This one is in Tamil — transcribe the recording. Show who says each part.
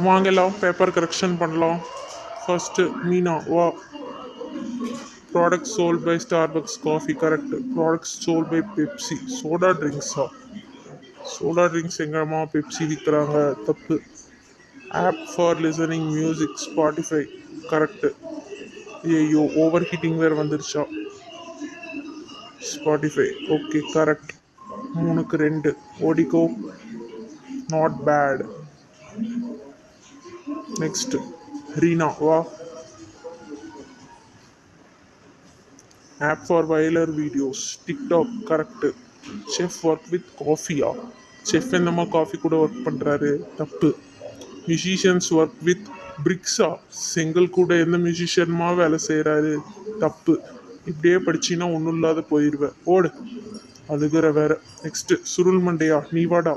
Speaker 1: வாங்கலாம் பேப்பர் கரெக்ஷன் பண்ணலாம். ஃபர்ஸ்ட் மீனா வா. Product sold by Starbucks coffee correct. Product sold by Pepsi soda ட்ரிங்க்ஸா? சோடா ட்ரிங்க்ஸ் எங்கம்மா பெப்சி விற்கிறாங்க? தப்பு. App for listening music Spotify correct. ஐயோ ஓவர் ஹீட்டிங் வேறு வந்துருச்சா? Spotify okay correct. 3க்கு 2 ஓடிகோ நாட் பேட். நெக்ஸ்ட் ரீனா வா. App for viral videos TikTok correct. Chef work with காஃபியா? செஃப் என்னம்மா காஃபி கூட ஒர்க் பண்ணுறாரு? தப்பு. மியூசிஷியன்ஸ் ஒர்க் வித் பிரிக்ஸா? செங்கல் கூட எந்த மியூசிஷியனுமா வேலை செய்கிறாரு? தப்பு. இப்படியே படிச்சின்னா ஒன்றும் இல்லாத போயிடுவேன் ஓடு. அழுகிற வேற. நெக்ஸ்ட் சுருள் மண்டையா நீ வாடா.